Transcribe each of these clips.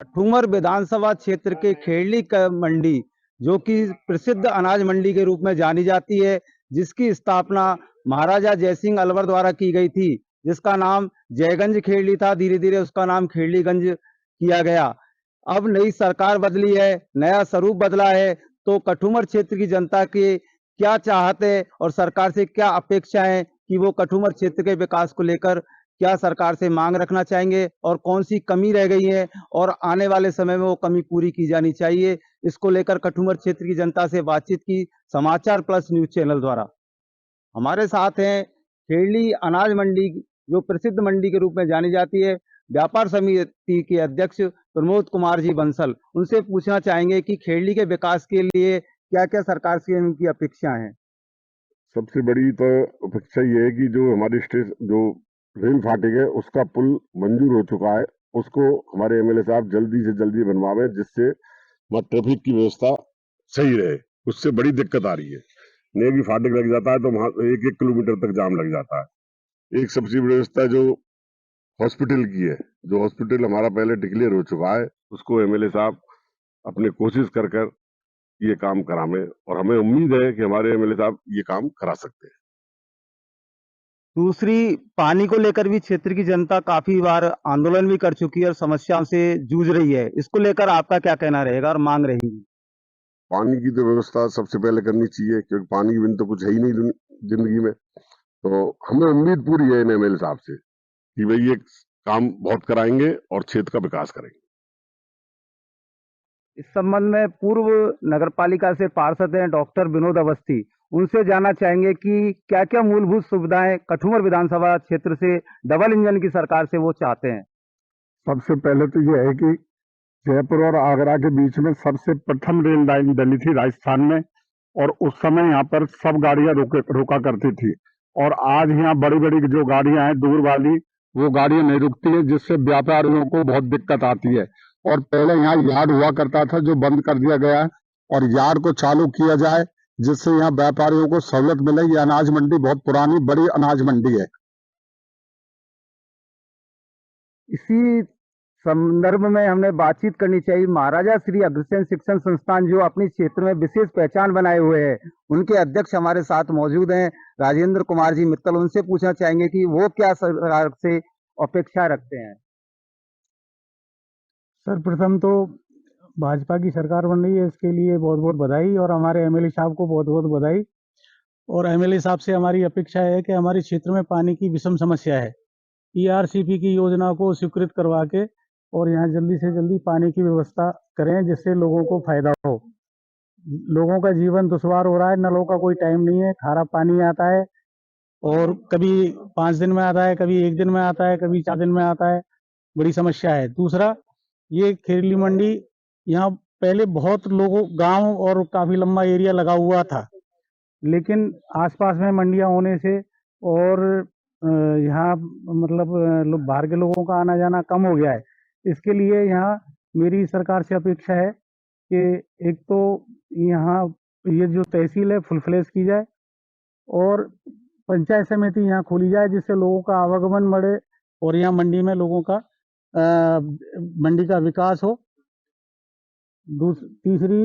ठूमर विधानसभा क्षेत्र के खेड़ली का मंडी, जो कि प्रसिद्ध अनाज मंडी के रूप में जानी जाती है, जिसकी स्थापना महाराजा जयसिंह अलवर द्वारा की गई थी, जिसका नाम जयगंज खेड़ली था। धीरे धीरे उसका नाम खेड़लीगंज किया गया। अब नई सरकार बदली है, नया स्वरूप बदला है, तो कठूमर क्षेत्र की जनता के क्या चाहत है और सरकार से क्या अपेक्षा है कि वो कठूमर क्षेत्र के विकास को लेकर क्या सरकार से मांग रखना चाहेंगे और कौन सी कमी रह गई है और आने वाले समय में वो कमी पूरी की जानी चाहिए। इसको लेकर कठूमर क्षेत्र की जनता से बातचीत की समाचार प्लस न्यूज चैनल द्वारा। हमारे साथ हैं खेड़ली अनाज मंडी, जो प्रसिद्ध मंडी के रूप में जानी जाती है, व्यापार समिति के अध्यक्ष प्रमोद कुमार जी बंसल। उनसे पूछना चाहेंगे कि खेड़ली के विकास के लिए क्या क्या सरकार से उनकी अपेक्षा है। सबसे बड़ी तो अपेक्षा ये है कि जो हमारे जो रेल फाटक है उसका पुल मंजूर हो चुका है, उसको हमारे एमएलए साहब जल्दी से जल्दी बनवावे, जिससे वहाँ ट्रैफिक की व्यवस्था सही रहे। उससे बड़ी दिक्कत आ रही है। नहीं भी फाटक लग जाता है तो वहां 1-1 किलोमीटर तक जाम लग जाता है। एक सबसे बड़ी व्यवस्था जो हॉस्पिटल की है, जो हॉस्पिटल हमारा पहले डिक्लेयर हो चुका है, उसको एमएलए साहब अपने कोशिश कर कर ये काम करावे, और हमें उम्मीद है कि हमारे एमएलए साहब ये काम करा सकते हैं। दूसरी, पानी को लेकर भी क्षेत्र की जनता काफी बार आंदोलन भी कर चुकी है और समस्याओं से जूझ रही है। इसको लेकर आपका क्या कहना रहेगा और मांग रहेगी। पानी की तो व्यवस्था सबसे पहले करनी चाहिए, क्योंकि पानी के बिन तो कुछ है ही नहीं जिंदगी में। तो हमें उम्मीद पूरी है इन एमएलए साहब से कि भाई ये काम बहुत कराएंगे और क्षेत्र का विकास करेंगे। इस संबंध में पूर्व नगरपालिका से पार्षद हैं डॉक्टर विनोद अवस्थी, उनसे जानना चाहेंगे कि क्या क्या मूलभूत सुविधाएं कठूमर विधानसभा क्षेत्र से डबल इंजन की सरकार से वो चाहते हैं। सबसे पहले तो ये है कि जयपुर और आगरा के बीच में सबसे प्रथम रेल लाइन बनी थी राजस्थान में, और उस समय यहाँ पर सब गाड़ियां रुका करती थी। और आज यहाँ बड़ी बड़ी जो गाड़ियां हैं दूर वाली, वो गाड़ियां नहीं रुकती है, जिससे व्यापारियों को बहुत दिक्कत आती है। और पहले यहाँ यार्ड हुआ करता था जो बंद कर दिया गया है, और यार्ड को चालू किया जाए जिससे यहाँ व्यापारियों को सहूलत मिले। ये अनाज मंडी बहुत पुरानी बड़ी अनाज मंडी है। इसी संदर्भ में हमने बातचीत करनी चाहिए महाराजा श्री अग्रसेन शिक्षण संस्थान, जो अपने क्षेत्र में विशेष पहचान बनाए हुए हैं, उनके अध्यक्ष हमारे साथ मौजूद हैं राजेंद्र कुमार जी मित्तल। उनसे पूछना चाहेंगे कि वो क्या सरकार से अपेक्षा रखते हैं। सर्वप्रथम तो भाजपा की सरकार बन रही है, इसके लिए बहुत बहुत बधाई, और हमारे एमएलए साहब को बहुत बहुत बधाई। और एमएलए साहब से हमारी अपेक्षा है कि हमारे क्षेत्र में पानी की विषम समस्या है, ईआरसीपी की योजना को स्वीकृत करवा के और यहाँ जल्दी से जल्दी पानी की व्यवस्था करें, जिससे लोगों को फायदा हो। लोगों का जीवन दुश्वार हो रहा है, नलों का कोई टाइम नहीं है, खारा पानी आता है और कभी 5 दिन में आता है, कभी 1 दिन में आता है, कभी 4 दिन में आता है। बड़ी समस्या है। दूसरा, ये खेड़ली मंडी, यहाँ पहले बहुत लोगों गांव और काफी लंबा एरिया लगा हुआ था, लेकिन आसपास में मंडियां होने से और यहाँ मतलब बाहर के लोगों का आना जाना कम हो गया है। इसके लिए यहाँ मेरी सरकार से अपेक्षा है कि एक तो यहाँ ये जो तहसील है फुल फ्लेश की जाए, और पंचायत समिति यहाँ खोली जाए, जिससे लोगों का आवागमन बढ़े और यहाँ मंडी में लोगों का मंडी का विकास हो। तीसरी,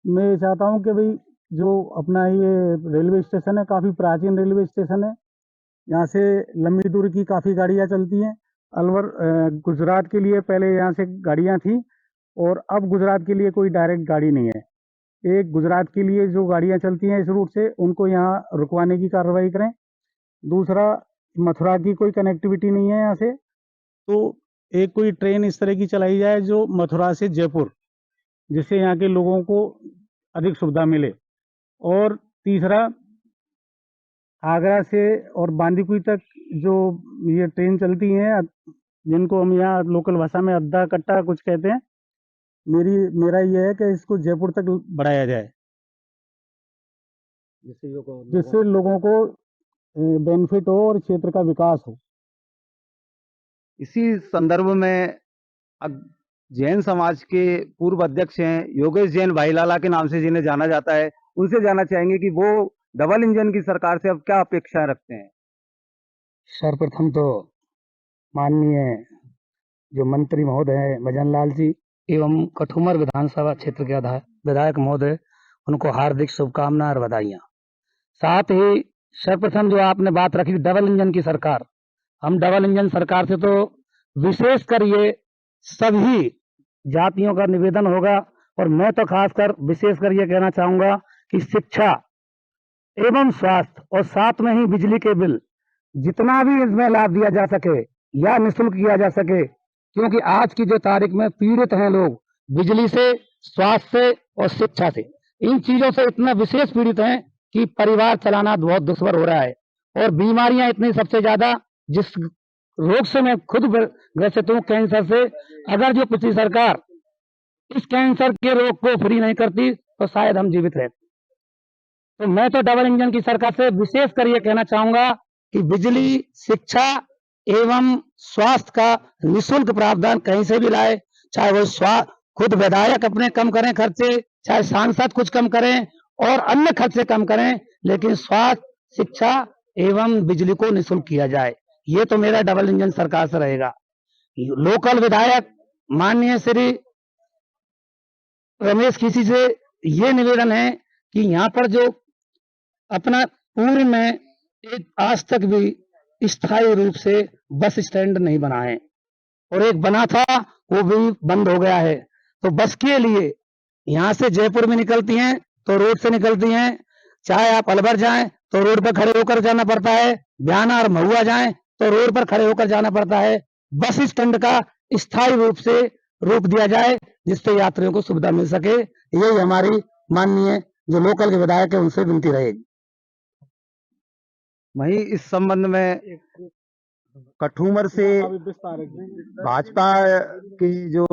मैं चाहता हूँ कि भाई जो अपना ये रेलवे स्टेशन है, काफ़ी प्राचीन रेलवे स्टेशन है, यहाँ से लंबी दूरी की काफ़ी गाड़ियाँ चलती हैं। अलवर गुजरात के लिए पहले यहाँ से गाड़ियाँ थी, और अब गुजरात के लिए कोई डायरेक्ट गाड़ी नहीं है। एक गुजरात के लिए जो गाड़ियाँ चलती हैं इस रूट से, उनको यहाँ रुकवाने की कार्रवाई करें। दूसरा, मथुरा की कोई कनेक्टिविटी नहीं है यहाँ से, तो एक कोई ट्रेन इस तरह की चलाई जाए जो मथुरा से जयपुर, जिससे यहाँ के लोगों को अधिक सुविधा मिले। और तीसरा, आगरा से और बांदीकुई तक जो ये ट्रेन चलती हैं, जिनको हम यहाँ लोकल भाषा में अद्धा कट्टा कुछ कहते हैं, मेरा ये है कि इसको जयपुर तक बढ़ाया जाए, जिससे लोगों को बेनिफिट हो और क्षेत्र का विकास हो। इसी संदर्भ में जैन समाज के पूर्व अध्यक्ष हैं योगेश जैन भाईलाला के नाम से जिन्हें जाना जाता है, उनसे जानना चाहेंगे कि वो डबल इंजन की सरकार से अब क्या अपेक्षा रखते हैं। सर्वप्रथम तो माननीय जो मंत्री महोदय हैं भजन लाल जी एवं कठुमर विधानसभा क्षेत्र के विधायक महोदय, उनको हार्दिक शुभकामनाएं और बधाइयाँ। साथ ही सर्वप्रथम जो आपने बात रखी डबल इंजन की सरकार, हम डबल इंजन सरकार से तो विशेषकर ये सभी जातियों का निवेदन होगा, और मैं तो खासकर विशेषकर ये कहना चाहूंगा कि शिक्षा एवं स्वास्थ्य और साथ में ही बिजली के बिल जितना भी इसमें लाभ दिया जा सके या निःशुल्क किया जा सके, क्योंकि आज की जो तारीख में पीड़ित हैं लोग बिजली से, स्वास्थ्य से और शिक्षा से, इन चीजों से इतना विशेष पीड़ित हैं कि परिवार चलाना बहुत दुश्वार हो रहा है। और बीमारियां इतनी सबसे ज्यादा, जिस रोग से मैं खुद ग्रसित हूँ, कैंसर से, अगर जो पिछली सरकार इस कैंसर के रोग को फ्री नहीं करती तो शायद हम जीवित रहते। तो मैं तो डबल इंजन की सरकार से विशेष कर ये कहना चाहूंगा कि बिजली, शिक्षा एवं स्वास्थ्य का निःशुल्क प्रावधान कहीं से भी लाए, चाहे वो खुद विधायक अपने कम करें खर्चे, चाहे सांसद कुछ कम करें और अन्य खर्चे कम करें, लेकिन स्वास्थ्य, शिक्षा एवं बिजली को निःशुल्क किया जाए। ये तो मेरा डबल इंजन सरकार से रहेगा। लोकल विधायक माननीय श्री रमेश खीसी से ये निवेदन है कि यहाँ पर जो अपना पूर्व में एक आज तक भी स्थायी रूप से बस स्टैंड नहीं बना है, और एक बना था वो भी बंद हो गया है। तो बस के लिए यहाँ से जयपुर में निकलती हैं तो रोड से निकलती हैं, चाहे आप अलवर जाएं तो रोड पर खड़े होकर जाना पड़ता है, ब्याना और महुआ जाएं तो रोड पर खड़े होकर जाना पड़ता है। बस स्टैंड का स्थायी रूप से रोक दिया जाए जिससे यात्रियों को सुविधा मिल सके। यही हमारी माननीय जो लोकल के विधायक है उनसे विनती रहेगी। वहीं इस संबंध में कठुमर से भाजपा की जो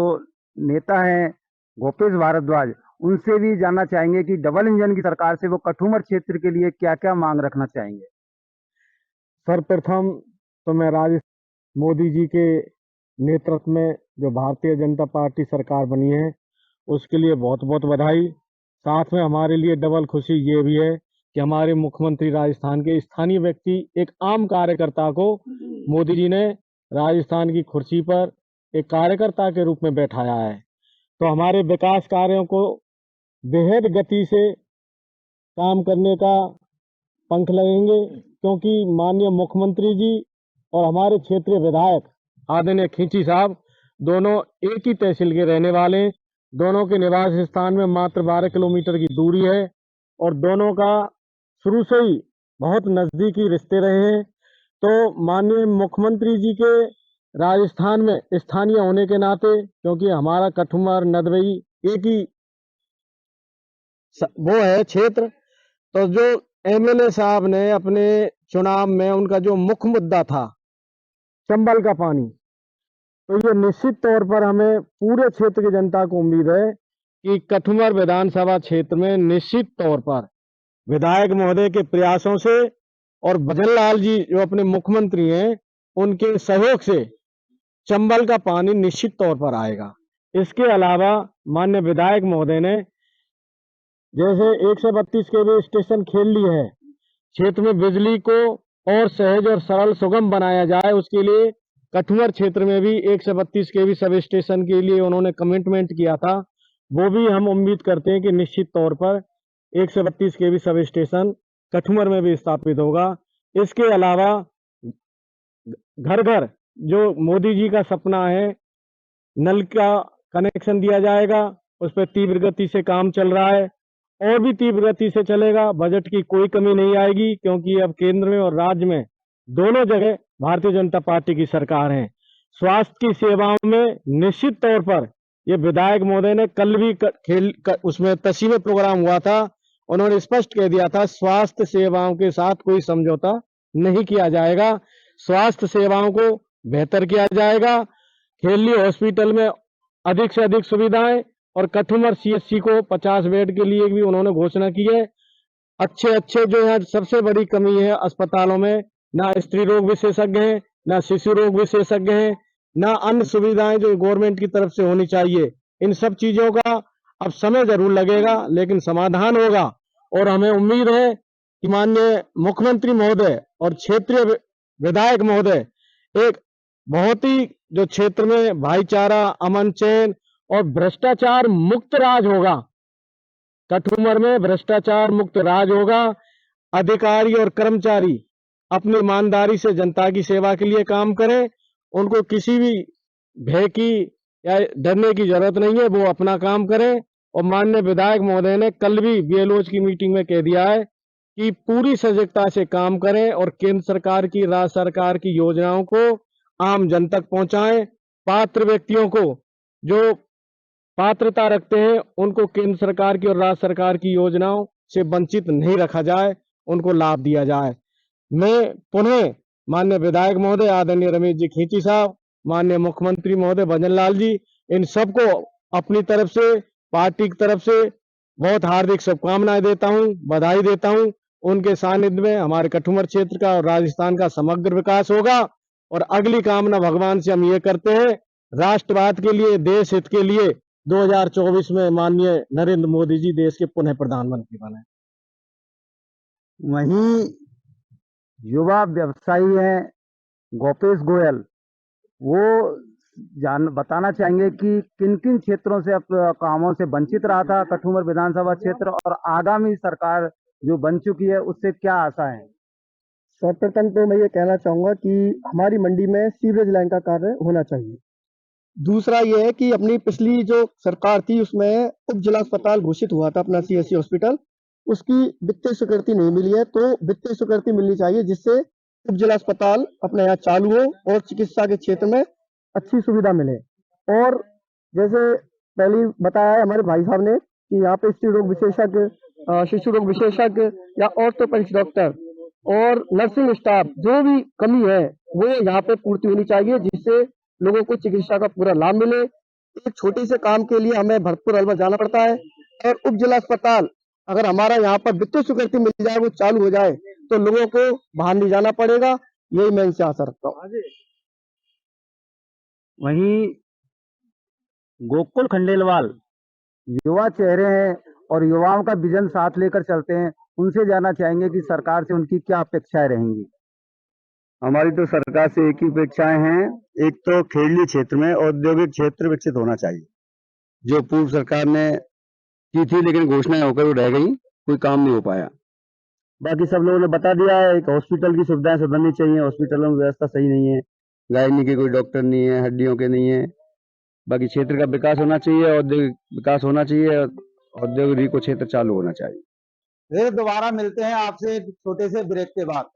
नेता हैं गोपेश भारद्वाज, उनसे भी जानना चाहेंगे कि डबल इंजन की सरकार से वो कठुमर क्षेत्र के लिए क्या क्या मांग रखना चाहेंगे। सर्वप्रथम तो मैं मोदी जी के नेतृत्व में जो भारतीय जनता पार्टी सरकार बनी है उसके लिए बहुत बहुत बधाई। साथ में हमारे लिए डबल खुशी ये भी है कि हमारे मुख्यमंत्री राजस्थान के स्थानीय व्यक्ति, एक आम कार्यकर्ता को मोदी जी ने राजस्थान की कुर्सी पर एक कार्यकर्ता के रूप में बैठाया है। तो हमारे विकास कार्यों को बेहद गति से काम करने का पंख लगेंगे, क्योंकि माननीय मुख्यमंत्री जी और हमारे क्षेत्रीय विधायक आदरणीय खींची साहब दोनों एक ही तहसील के रहने वाले, दोनों के निवास स्थान में मात्र 12 किलोमीटर की दूरी है और दोनों का शुरू से ही बहुत नजदीकी रिश्ते रहे हैं। तो माननीय मुख्यमंत्री जी के राजस्थान में स्थानीय होने के नाते, क्योंकि हमारा कठुमर नदबई एक ही वो है क्षेत्र, तो जो एमएलए साहब ने अपने चुनाव में उनका जो मुख्य मुद्दा था चंबल का पानी, तो ये निश्चित तौर पर हमें पूरे क्षेत्र की जनता को उम्मीद है कि कठुमर विधानसभा क्षेत्र में निश्चित तौर पर विधायक महोदय के प्रयासों से और भजन लाल जी जो अपने मुख्यमंत्री हैं उनके सहयोग से चंबल का पानी निश्चित तौर पर आएगा। इसके अलावा माननीय विधायक महोदय ने जैसे 132 केवी स्टेशन खेल लिए है, क्षेत्र में बिजली को और सहज और सरल सुगम बनाया जाए, उसके लिए कठुमर क्षेत्र में भी 132 केवी सब स्टेशन के लिए उन्होंने कमिटमेंट किया था। वो भी हम उम्मीद करते हैं कि निश्चित तौर पर 132 केवी सब स्टेशन कठुमर में भी स्थापित होगा। इसके अलावा घर घर जो मोदी जी का सपना है नल का कनेक्शन दिया जाएगा, उस पर तीव्र गति से काम चल रहा है और भी तीव्र गति से चलेगा। बजट की कोई कमी नहीं आएगी, क्योंकि अब केंद्र में और राज्य में दोनों जगह भारतीय जनता पार्टी की सरकार है। स्वास्थ्य की सेवाओं में निश्चित तौर पर ये विधायक महोदय ने कल भी उसमें तसी में प्रोग्राम हुआ था, उन्होंने स्पष्ट कह दिया था स्वास्थ्य सेवाओं के साथ कोई समझौता नहीं किया जाएगा, स्वास्थ्य सेवाओं को बेहतर किया जाएगा। खेली हॉस्पिटल में अधिक से अधिक सुविधाएं और कठुमर सीएचसी को 50 बेड के लिए भी उन्होंने घोषणा की है। अच्छे जो यहाँ सबसे बड़ी कमी है अस्पतालों में, ना स्त्री रोग विशेषज्ञ हैं, ना शिशु रोग विशेषज्ञ हैं, ना अन्य सुविधाएं जो गवर्नमेंट की तरफ से होनी चाहिए। इन सब चीजों का अब समय जरूर लगेगा लेकिन समाधान होगा, और हमें उम्मीद है कि माननीय मुख्यमंत्री महोदय और क्षेत्रीय विधायक महोदय एक बहुत ही जो क्षेत्र में भाईचारा, अमन चैन और भ्रष्टाचार मुक्त राज होगा। कठुमर में भ्रष्टाचार मुक्त राज होगा। अधिकारी और कर्मचारी अपनी ईमानदारी से जनता की सेवा के लिए काम करें। उनको किसी भी भय की या डरने की जरूरत नहीं है, वो अपना काम करें। और माननीय विधायक महोदय ने कल भी बीएलओ की मीटिंग में कह दिया है कि पूरी सजगता से काम करें और केंद्र सरकार की, राज्य सरकार की योजनाओं को आम जन तक पहुंचाएं। पात्र व्यक्तियों को, जो पात्रता रखते हैं, उनको केंद्र सरकार की और राज्य सरकार की योजनाओं से वंचित नहीं रखा जाए, उनको लाभ दिया जाए। मैं पुनः माननीय विधायक महोदय आदरणीय रमेश जी खींची साहब, माननीय मुख्यमंत्री महोदय भजन लाल जी, इन सबको अपनी तरफ से, पार्टी की तरफ से बहुत हार्दिक शुभकामनाएं देता हूं, बधाई देता हूं। उनके सानिध्य में हमारे कठुमर क्षेत्र का और राजस्थान का समग्र विकास होगा। और अगली कामना भगवान से हम ये करते हैं, राष्ट्रवाद के लिए, देश हित के लिए 2024 में माननीय नरेंद्र मोदी जी देश के पुनः प्रधानमंत्री बने। वहीं युवा व्यवसायी हैं गोपेश गोयल, वो बताना चाहेंगे कि किन किन क्षेत्रों से कामों से वंचित रहा था कठुमर विधानसभा क्षेत्र, और आगामी सरकार जो बन चुकी है उससे क्या आशा है। सर्वप्रथम तो मैं ये कहना चाहूंगा कि हमारी मंडी में सीवरेज लाइन का कार्य होना चाहिए। दूसरा ये है कि अपनी पिछली जो सरकार थी उसमें उप जिला अस्पताल घोषित हुआ था अपना सीएससी हॉस्पिटल, उसकी वित्तीय स्वीकृति नहीं मिली है, तो वित्तीय स्वीकृति मिलनी चाहिए जिससे उप जिला अस्पताल अपने यहाँ चालू हो और चिकित्सा के क्षेत्र में अच्छी सुविधा मिले। और जैसे पहले बताया है हमारे भाई साहब ने कि यहाँ पे स्त्री रोग विशेषज्ञ, शिशु रोग विशेषज्ञ या ऑर्थोपेडिक्स डॉक्टर और नर्सिंग स्टाफ जो भी कमी है वो यहाँ पे पूर्ति होनी चाहिए, जिससे लोगों को चिकित्सा का पूरा लाभ मिले। एक छोटे से काम के लिए हमें भरतपुर अलवर जाना पड़ता है, और उप जिला अस्पताल अगर हमारा यहाँ पर वित्तीय स्वीकृति मिल जाए, वो चालू हो जाए, तो लोगों को बाहर नहीं जाना पड़ेगा। यही मैं इनसे आशा रखता हूँ। वहीं गोकुल खंडेलवाल युवा चेहरे हैं और युवाओं का विजन साथ लेकर चलते हैं, उनसे जानना चाहेंगे कि सरकार से उनकी क्या अपेक्षाएं रहेंगी। हमारी तो सरकार से एक ही अपेक्षाएं हैं। एक तो खेड़ी क्षेत्र में औद्योगिक क्षेत्र विकसित होना चाहिए, जो पूर्व सरकार ने की थी लेकिन घोषणाएं होकर वो रह गई, कोई काम नहीं हो पाया। बाकी सब लोगों ने बता दिया है, एक हॉस्पिटल की सुविधाएं सुधरनी चाहिए, हॉस्पिटलों में व्यवस्था सही नहीं है, गायनी के कोई डॉक्टर नहीं है, हड्डियों के नहीं है। बाकी क्षेत्र का विकास होना चाहिए, औद्योगिक विकास होना चाहिए, औद्योगिक क्षेत्र चालू होना चाहिए। फिर दोबारा मिलते हैं आपसे एक छोटे से ब्रेक के बाद।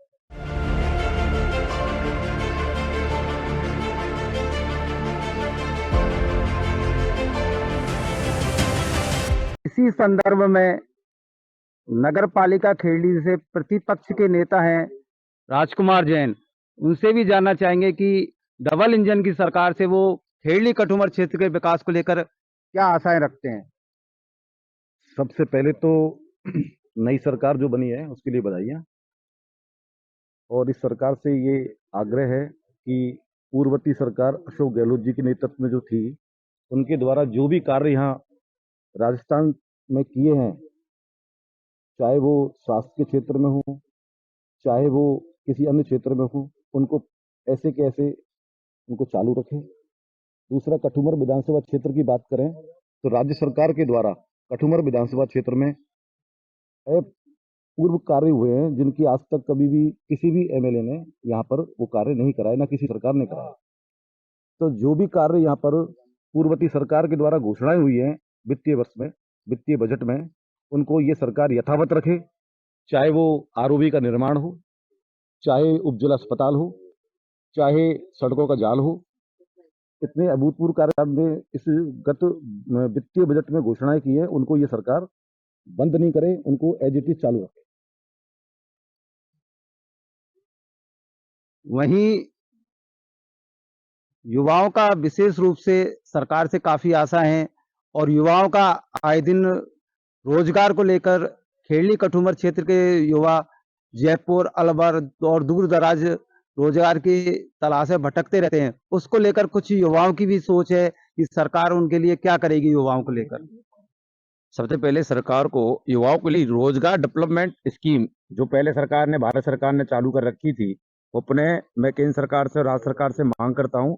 इसी संदर्भ में नगर पालिका खेड़ी से प्रतिपक्ष के नेता हैं राजकुमार जैन, उनसे भी जानना चाहेंगे कि डबल इंजन की सरकार से वो खेड़ी कठुमर क्षेत्र के विकास को लेकर क्या आशाएं रखते हैं। सबसे पहले तो नई सरकार जो बनी है उसके लिए बधाइयाँ, और इस सरकार से ये आग्रह है कि पूर्ववर्ती सरकार अशोक गहलोत जी के नेतृत्व में जो थी, उनके द्वारा जो भी कार्य यहाँ राजस्थान में किए हैं, चाहे वो स्वास्थ्य के क्षेत्र में हो, चाहे वो किसी अन्य क्षेत्र में हो, उनको ऐसे के ऐसे उनको चालू रखें। दूसरा, कठुमर विधानसभा क्षेत्र की बात करें तो राज्य सरकार के द्वारा कठुमर विधानसभा क्षेत्र में पूर्व कार्य हुए हैं जिनकी आज तक कभी भी किसी भी एमएलए ने यहाँ पर वो कार्य नहीं कराए, ना किसी सरकार ने कराया। तो जो भी कार्य यहाँ पर पूर्ववर्ती सरकार के द्वारा घोषणाएं हुई हैं वित्तीय वर्ष में, वित्तीय बजट में, उनको ये सरकार यथावत रखे। चाहे वो आरओबी का निर्माण हो, चाहे उप जिला अस्पताल हो, चाहे सड़कों का जाल हो, इतने अभूतपूर्व कार्य ने इस गत वित्तीय बजट में घोषणाएं की है, उनको ये सरकार बंद नहीं करे, उनको एज इट इज चालू रखे। वहीं युवाओं का विशेष रूप से सरकार से काफी आशा है, और युवाओं का आए दिन रोजगार को लेकर खेड़ी कठुमर क्षेत्र के युवा जयपुर, अलवर और दूर दराज रोजगार की तलाश में भटकते रहते हैं। उसको लेकर कुछ युवाओं की भी सोच है कि सरकार उनके लिए क्या करेगी युवाओं को लेकर। सबसे पहले सरकार को युवाओं के लिए रोजगार डेवलपमेंट स्कीम जो पहले सरकार ने, भारत सरकार ने चालू कर रखी थी, वो पुनः मैं केंद्र सरकार से और राज्य सरकार से मांग करता हूं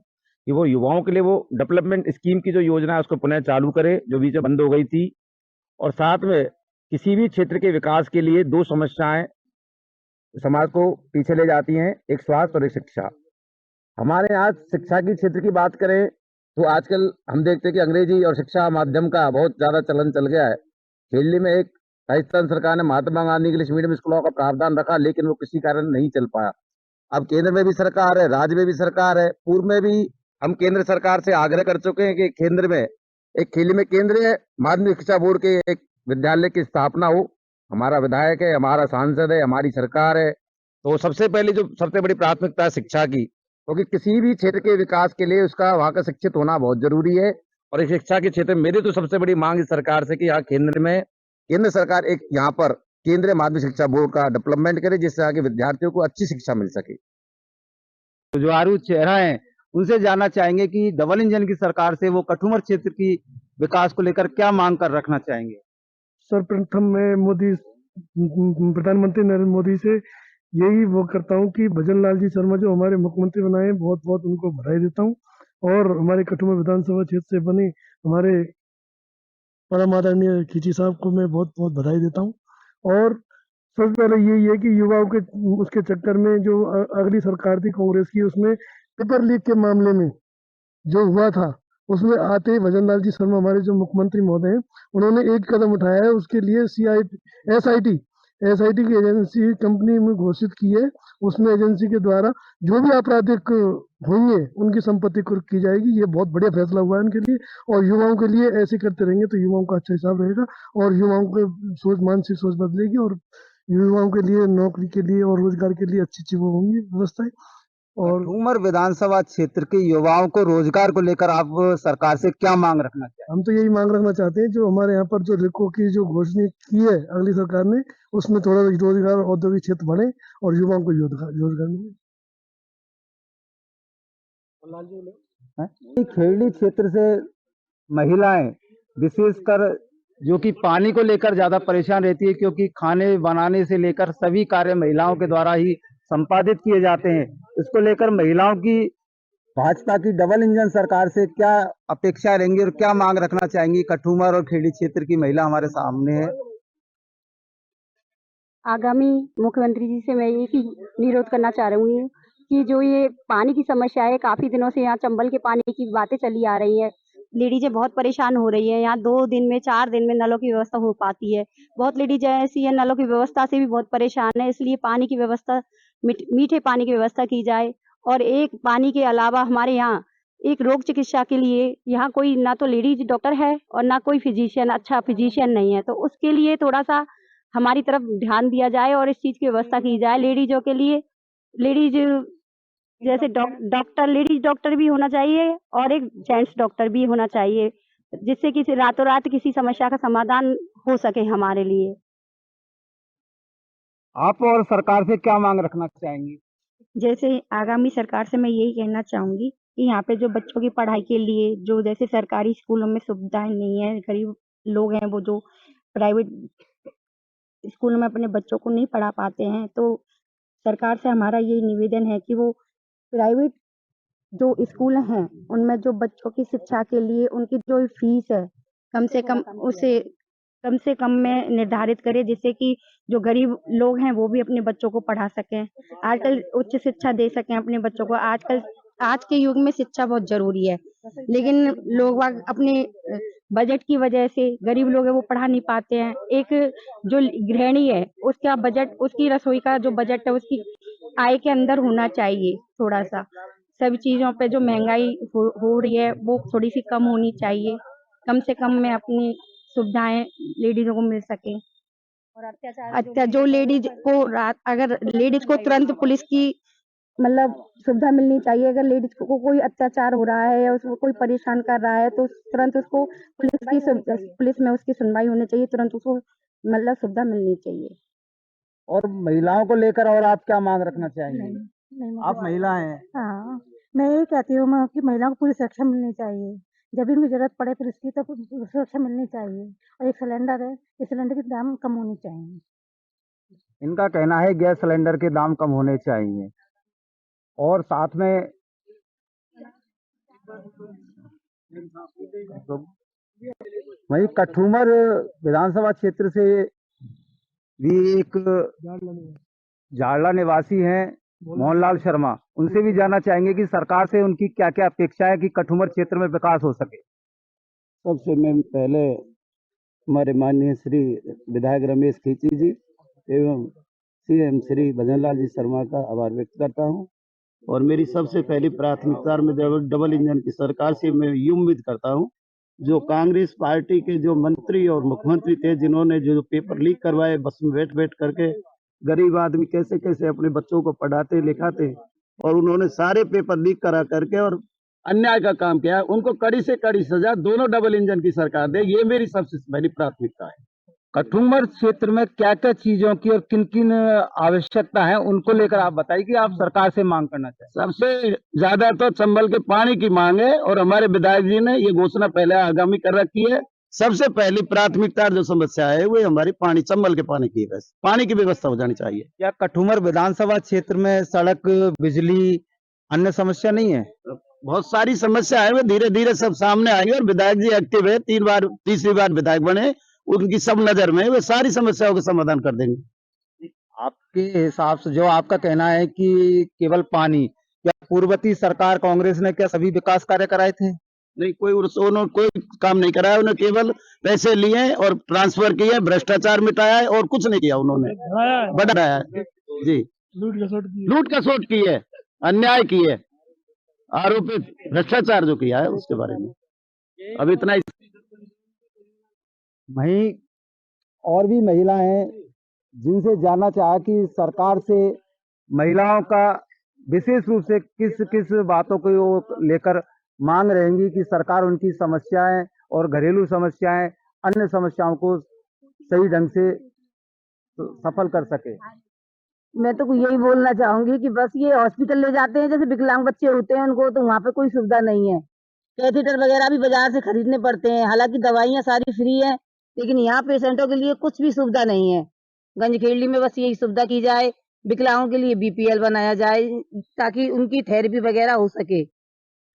कि वो युवाओं के लिए वो डेवलपमेंट स्कीम की जो योजना है उसको पुनः चालू करे, जो बीच में बंद हो गई थी। और साथ में किसी भी क्षेत्र के विकास के लिए दो समस्याएं समाज को पीछे ले जाती हैं, एक स्वास्थ्य और एक शिक्षा। हमारे यहाँ शिक्षा की क्षेत्र की बात करें तो आजकल हम देखते हैं कि अंग्रेजी और शिक्षा माध्यम का बहुत ज्यादा चलन चल गया है। खेलने में एक राजस्थान सरकार ने महात्मा गांधी इंग्लिश मीडियम स्कूलों का प्रावधान रखा, लेकिन वो किसी कारण नहीं चल पाया। अब केंद्र में भी सरकार है, राज्य में भी सरकार है, पूर्व में भी हम केंद्र सरकार से आग्रह कर चुके हैं कि केंद्र में एक खेली में केंद्रीय माध्यमिक शिक्षा बोर्ड के एक विद्यालय की स्थापना हो। हमारा विधायक है, हमारा सांसद है, हमारी सरकार है, तो सबसे पहले जो सबसे बड़ी प्राथमिकता है शिक्षा की, क्योंकि किसी भी क्षेत्र के विकास के लिए उसका वहां का शिक्षित होना बहुत जरूरी है। और इस शिक्षा के क्षेत्र में मेरी तो सबसे बड़ी मांग इस सरकार से कि यहाँ केंद्र सरकार एक यहाँ पर केंद्रीय माध्यमिक शिक्षा बोर्ड का डेवलपमेंट करे, जिससे आगे विद्यार्थियों को अच्छी शिक्षा मिल सके। तो जो आरू चेहरा है उनसे जानना चाहेंगे कि डबल इंजन की सरकार से वो कठुमर क्षेत्र की विकास को लेकर क्या मांग कर रखना चाहेंगे। सर्वप्रथम मैं प्रधानमंत्री नरेंद्र मोदी से यही वो करता हूँ कि भजन लाल जी शर्मा जो हमारे मुख्यमंत्री बनाए, बहुत बहुत उनको बधाई देता हूँ। और हमारे कठुमर विधानसभा क्षेत्र से बने हमारे परम आदरणीय खींची साहब को मैं बहुत बहुत बधाई देता हूँ। और सबसे पहले यही है कि युवाओं के उसके चक्कर में जो अगली सरकार थी कांग्रेस की, उसमें पेपर लीक के मामले में जो हुआ था, उसमें आते ही भजन लाल जी शर्मा हमारे जो मुख्यमंत्री महोदय हैं, उन्होंने एक कदम उठाया है। उसके लिए एसआईटी की एजेंसी कंपनी में घोषित की है। उसमें एजेंसी के द्वारा जो भी आपराधिक होंगे उनकी संपत्ति कुर्क की जाएगी। ये बहुत बढ़िया फैसला हुआ है उनके लिए। और युवाओं के लिए ऐसे करते रहेंगे तो युवाओं का अच्छा हिसाब रहेगा और युवाओं के मानसिक सोच बदलेगी और युवाओं के लिए नौकरी के लिए और रोजगार के लिए अच्छी वो होंगी व्यवस्थाएं। और कठुमर विधानसभा क्षेत्र के युवाओं को रोजगार को लेकर आप सरकार से क्या मांग रखना चाहेंगे। हम तो यही मांग रखना चाहते हैं, जो हमारे यहाँ पर जो रिको की जो घोषणा की है अगली सरकार ने, उसमें थोड़ा रोजगार औद्योगिक क्षेत्र बढ़े और युवाओं को रोजगार मिले। खेड़ी क्षेत्र से महिलाएं विशेषकर जो कि पानी को लेकर ज्यादा परेशान रहती है, क्योंकि खाने बनाने से लेकर सभी कार्य महिलाओं के द्वारा ही संपादित किए जाते हैं। इसको लेकर महिलाओं की भाजपा की डबल इंजन सरकार से क्या अपेक्षा रहेंगी और क्या मांग रखना चाहेंगी। कठुमर और खेड़ी क्षेत्र की महिला हमारे सामने है। आगामी मुख्यमंत्री जी से मैं एक ही निरोध करना चाह रही हूँ कि जो ये पानी की समस्या है, काफी दिनों से यहाँ चंबल के पानी की बातें चली आ रही है। लेडीजें बहुत परेशान हो रही है। यहाँ 2 दिन में 4 दिन में नलों की व्यवस्था हो पाती है। बहुत लेडीज ऐसी है नलों की व्यवस्था से भी बहुत परेशान है। इसलिए पानी की व्यवस्था, मीठे पानी की व्यवस्था की जाए। और एक पानी के अलावा हमारे यहाँ एक रोग चिकित्सा के लिए यहाँ कोई ना तो लेडीज डॉक्टर है और ना कोई फिजिशियन, अच्छा फिजिशियन नहीं है। तो उसके लिए थोड़ा सा हमारी तरफ ध्यान दिया जाए और इस चीज की व्यवस्था की जाए। लेडीजों के लिए लेडीज जैसे लेडीज डॉक्टर भी होना चाहिए और एक जेंट्स डॉक्टर भी होना चाहिए, जिससे किसी रातों रात किसी समस्या का समाधान हो सके हमारे लिए। आप और सरकार से क्या मांग रखना चाहेंगी। जैसे आगामी सरकार से मैं यही कहना चाहूंगी कि यहाँ पे जो बच्चों की पढ़ाई के लिए जो जैसे सरकारी स्कूलों में सुविधाएं नहीं है, गरीब लोग हैं वो जो प्राइवेट स्कूलों में अपने बच्चों को नहीं पढ़ा पाते हैं, तो सरकार से हमारा ये निवेदन है कि वो प्राइवेट जो स्कूल हैं उनमें जो बच्चों की शिक्षा के लिए उनकी जो फीस है कम से कम में निर्धारित करे, जिससे कि जो गरीब लोग हैं वो भी अपने बच्चों को पढ़ा सकें, आजकल उच्च शिक्षा दे सकें अपने बच्चों को। आजकल आज के युग में शिक्षा बहुत जरूरी है, लेकिन लोग अपने बजट की वजह से गरीब लोग हैं वो पढ़ा नहीं पाते हैं। एक जो गृहिणी है उसका बजट, उसकी रसोई का जो बजट है उसकी आय के अंदर होना चाहिए। थोड़ा सा सभी चीजों पे जो महंगाई हो रही है वो थोड़ी सी कम होनी चाहिए, कम से कम में अपनी सुविधाएं लेडीजों को मिल सके। और जो लेडीज को अगर लेडीज को तुरंत पुलिस की मतलब सुविधा मिलनी चाहिए। अगर लेडीज को कोई अत्याचार हो रहा है या उसको कोई परेशान कर रहा है तो तुरंत उसको पुलिस में उसकी सुनवाई होनी चाहिए, तुरंत उसको मतलब सुविधा मिलनी चाहिए। और महिलाओं को लेकर और आप क्या मांग रखना चाहेंगे। नहीं, आप महिला हैं। हाँ, मैं ये कहती हूँ कि महिलाओं को पूरी सुरक्षा मिलनी चाहिए। जब भी उनको जरूरत पड़े फिर उसकी तो सुरक्षा मिलनी चाहिए। और एक सिलेंडर है, इस सिलेंडर के दाम कम होने चाहिए। इनका कहना है गैस सिलेंडर के दाम कम होने चाहिए। और साथ में तो वहीं कठूमर विधानसभा क्षेत्र से भी एक झाड़ला निवासी हैं मोहनलाल शर्मा, उनसे भी जानना चाहेंगे कि सरकार से उनकी क्या क्या अपेक्षा है कि कठूमर क्षेत्र में विकास हो सके। सबसे मैं पहले हमारे माननीय श्री विधायक रमेश खींची जी एवं सीएम श्री भजनलाल जी शर्मा का आभार व्यक्त करता हूं। और मेरी सबसे पहली प्राथमिकता में डबल इंजन की सरकार से मैं ये उम्मीद करता हूं, जो कांग्रेस पार्टी के जो मंत्री और मुख्यमंत्री थे, जिन्होंने जो पेपर लीक करवाए बस में बैठ बैठ करके, गरीब आदमी कैसे कैसे अपने बच्चों को पढ़ाते लिखाते, और उन्होंने सारे पेपर लीक करा करके और अन्याय का काम किया, उनको कड़ी से कड़ी सजा दोनों डबल इंजन की सरकार दे, ये मेरी सबसे पहली प्राथमिकता है। कठूमर क्षेत्र में क्या क्या चीजों की और किन किन आवश्यकता है उनको लेकर आप बताइए कि आप सरकार से मांग करना चाहते सबसे ज्यादा तो चंबल के पानी की मांग है, और हमारे विधायक जी ने ये घोषणा पहले आगामी कर रखी है। सबसे पहली प्राथमिकता जो समस्या है वो हमारी पानी, चंबल के पानी की, बस पानी की व्यवस्था हो जानी चाहिए। हैं। क्या कठूमर विधानसभा क्षेत्र में सड़क, बिजली, अन्य समस्या नहीं है? बहुत सारी समस्या है, वो धीरे धीरे सब सामने आएंगे, और विधायक जी एक्टिव है, तीसरी बार विधायक बने, उनकी सब नजर में वे सारी समस्याओं का समाधान कर देंगे। आपके हिसाब से जो आपका कहना है कि केवल पानी, क्या पूर्ववर्ती सरकार कांग्रेस ने क्या सभी विकास कार्य कराए थे? नहीं, उन्होंने कोई काम नहीं कराया, उन्होंने केवल पैसे लिए और ट्रांसफर किए, भ्रष्टाचार मिटाया है और कुछ नहीं किया उन्होंने, बढ़ाया है जी, लूट खसोट की है, अन्याय की है, आरोपित भ्रष्टाचार जो किया है उसके बारे में अब इतना ही। वहीं और भी महिलाएं हैं जिनसे जानना चाहा कि सरकार से महिलाओं का विशेष रूप से किस किस बातों को वो लेकर मांग रहेंगी कि सरकार उनकी समस्याएं और घरेलू समस्याएं, अन्य समस्याओं को सही ढंग से सफल कर सके। मैं तो यही बोलना चाहूंगी कि बस ये हॉस्पिटल ले जाते हैं, जैसे विकलांग बच्चे होते हैं उनको, तो वहाँ पे कोई सुविधा नहीं है। कैथेटर वगैरह भी बाजार से खरीदने पड़ते हैं, हालांकि दवाइयाँ सारी फ्री हैं, लेकिन यहाँ पेशेंटों के लिए कुछ भी सुविधा नहीं है। गंजखेड़ी में बस यही सुविधा की जाए, विकलांगों के लिए बीपीएल बनाया जाए ताकि उनकी थेरेपी वगैरह हो सके।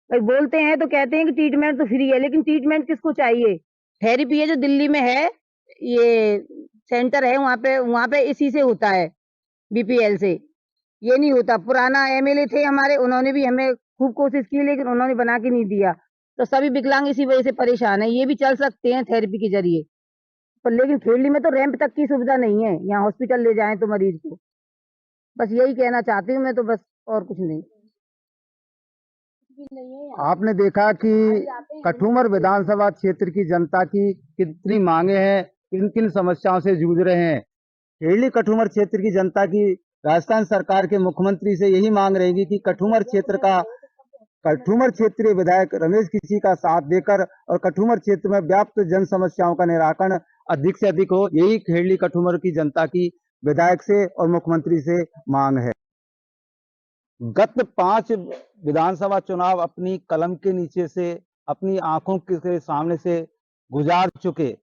भाई बोलते हैं तो कहते हैं कि ट्रीटमेंट तो फ्री है, लेकिन ट्रीटमेंट किसको चाहिए? थेरेपी है जो दिल्ली में है, ये सेंटर है, वहाँ पे इसी से होता है, बीपीएल से। ये नहीं होता। पुराना एमएलए थे हमारे, उन्होंने भी हमें खूब कोशिश की, लेकिन उन्होंने बना के नहीं दिया, तो सभी विकलांग इसी वजह से परेशान है। ये भी चल सकते हैं थेरेपी के जरिए, पर लेकिन खेड़ी में तो रैंप तक की सुविधा नहीं है, यहाँ हॉस्पिटल ले जाएं तो मरीज को। बस यही कहना चाहती हूँ मैं तो, बस और कुछ नहीं। आपने देखा कि कठूमर विधानसभा क्षेत्र की जनता की कितनी मांगे हैं, किन किन समस्याओं से जूझ रहे हैं। खेड़ी कठूमर क्षेत्र की जनता की राजस्थान सरकार के मुख्यमंत्री से यही मांग रहेगी कि कठूमर क्षेत्रीय विधायक रमेश किसी का साथ देकर और कठूमर क्षेत्र में व्याप्त जन समस्याओं का निराकरण अधिक से अधिक हो। यही खेड़ी कठूमर की जनता की विधायक से और मुख्यमंत्री से मांग है। गत 5 विधानसभा चुनाव अपनी कलम के नीचे से, अपनी आंखों के सामने से गुजार चुके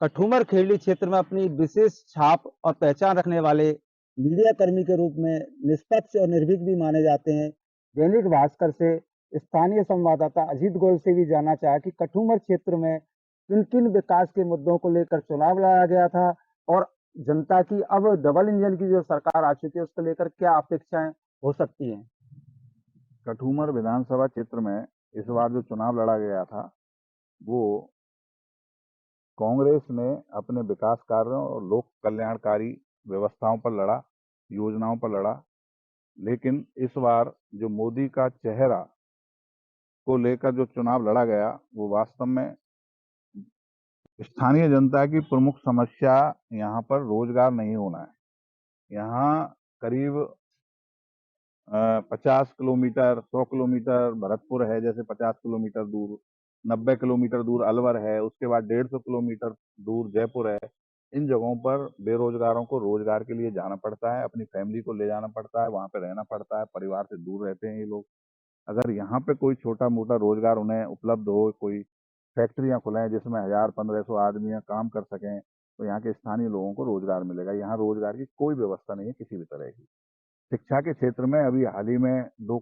कठूमर खेड़ी क्षेत्र में अपनी विशेष छाप और पहचान रखने वाले मीडिया कर्मी के रूप में निष्पक्ष और निर्भीक भी माने जाते हैं। दैनिक भास्कर से स्थानीय संवाददाता अजीत गोयल से भी जानना चाहा कि कठूमर क्षेत्र में किन किन विकास के मुद्दों को लेकर चुनाव लड़ा गया था और जनता की अब डबल इंजन की जो सरकार आ चुकी है उसको लेकर क्या अपेक्षाएं हो सकती हैं। कठूमर विधानसभा क्षेत्र में इस बार जो चुनाव लड़ा गया था वो कांग्रेस ने अपने विकास कार्यों और लोक कल्याणकारी व्यवस्थाओं पर लड़ा, योजनाओं पर लड़ा। लेकिन इस बार जो मोदी का चेहरा को लेकर जो चुनाव लड़ा गया वो वास्तव में स्थानीय जनता की प्रमुख समस्या यहाँ पर रोजगार नहीं होना है। यहाँ करीब 50 किलोमीटर 100 किलोमीटर भरतपुर है, जैसे 50 किलोमीटर दूर, 90 किलोमीटर दूर अलवर है, उसके बाद 150 किलोमीटर दूर जयपुर है। इन जगहों पर बेरोजगारों को रोजगार के लिए जाना पड़ता है, अपनी फैमिली को ले जाना पड़ता है, वहाँ पे रहना पड़ता है, परिवार से दूर रहते हैं ये लोग। अगर यहाँ पे कोई छोटा मोटा रोजगार उन्हें उपलब्ध हो, कोई फैक्ट्रियाँ खुलें जिसमें 1000-1500 आदमी काम कर सकें, तो यहाँ के स्थानीय लोगों को रोजगार मिलेगा। यहाँ रोजगार की कोई व्यवस्था नहीं है किसी भी तरह की। शिक्षा के क्षेत्र में अभी हाल ही में 2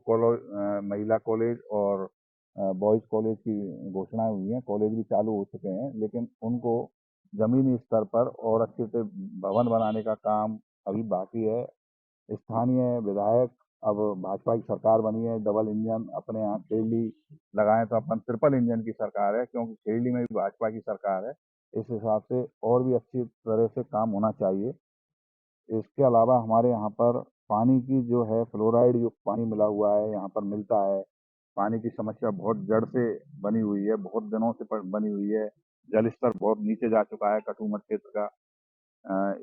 महिला कॉलेज और बॉयज कॉलेज की घोषणाएं हुई हैं। कॉलेज भी चालू हो चुके हैं, लेकिन उनको जमीनी स्तर पर और अच्छे से भवन बनाने का काम अभी बाकी है। स्थानीय विधायक, अब भाजपा की सरकार बनी है, डबल इंजन अपने यहाँ खेड़ी लगाए तो अपन ट्रिपल इंजन की सरकार है, क्योंकि खेड़ी में भी भाजपा की सरकार है। इस हिसाब से और भी अच्छी तरह से काम होना चाहिए। इसके अलावा हमारे यहाँ पर पानी की जो है फ्लोराइड युक्त पानी मिला हुआ है, यहाँ पर मिलता है। पानी की समस्या बहुत जड़ से बनी हुई है, बहुत दिनों से बनी हुई है। जल स्तर बहुत नीचे जा चुका है कटुमर क्षेत्र का।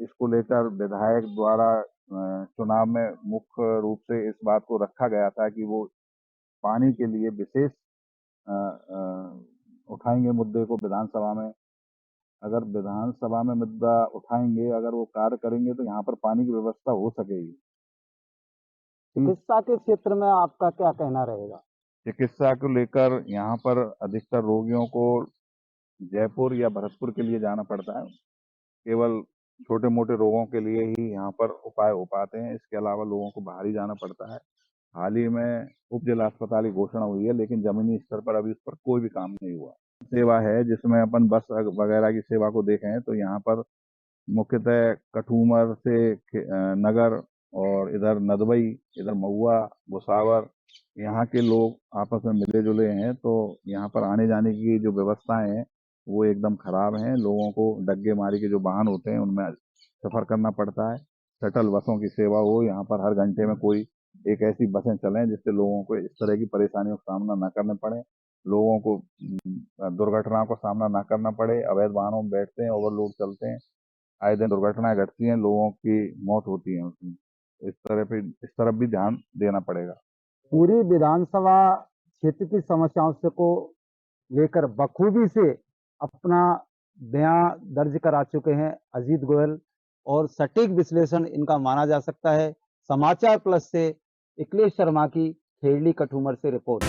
इसको लेकर विधायक द्वारा चुनाव में मुख्य रूप से इस बात को रखा गया था कि वो पानी के लिए विशेष उठाएंगे मुद्दे को विधानसभा में। अगर विधानसभा में मुद्दा उठाएंगे, अगर वो कार्य करेंगे तो यहाँ पर पानी की व्यवस्था हो सकेगी। चिकित्सा के क्षेत्र में आपका क्या कहना रहेगा? चिकित्सा को लेकर यहाँ पर अधिकतर रोगियों को जयपुर या भरतपुर के लिए जाना पड़ता है। केवल छोटे मोटे रोगों के लिए ही यहाँ पर उपाय हो पाते हैं। इसके अलावा लोगों को बाहर ही जाना पड़ता है। हाल ही में उप जिला अस्पताल की घोषणा हुई है, लेकिन जमीनी स्तर पर अभी उस पर कोई भी काम नहीं हुआ। सेवा है जिसमें अपन बस वगैरह की सेवा को देखें तो यहाँ पर मुख्यतः कठूमर से नगर और इधर नदबई, इधर महुआ, भुसावर, यहाँ के लोग आपस में मिले जुले हैं। तो यहाँ पर आने जाने की जो व्यवस्थाएं हैं वो एकदम खराब हैं। लोगों को डग्गे मारी के जो वाहन होते हैं उनमें सफर करना पड़ता है। शटल बसों की सेवा हो, यहाँ पर हर घंटे में कोई एक ऐसी बसें चलें जिससे लोगों को इस तरह की परेशानियों का सामना न करना पड़े, लोगों को दुर्घटनाओं का सामना न करना पड़े। अवैध वाहनों में बैठते हैं, ओवरलोड चलते हैं, आए दिन दुर्घटनाएं घटती हैं, लोगों की मौत होती है उसमें। इस तरफ भी ध्यान देना पड़ेगा। पूरी विधानसभा क्षेत्र की समस्याओं से को लेकर बखूबी से अपना बयां दर्ज करा चुके हैं अजीत गोयल, और सटीक विश्लेषण इनका माना जा सकता है। समाचार प्लस से अखिलेश शर्मा की खेड़ी कठूमर से रिपोर्ट।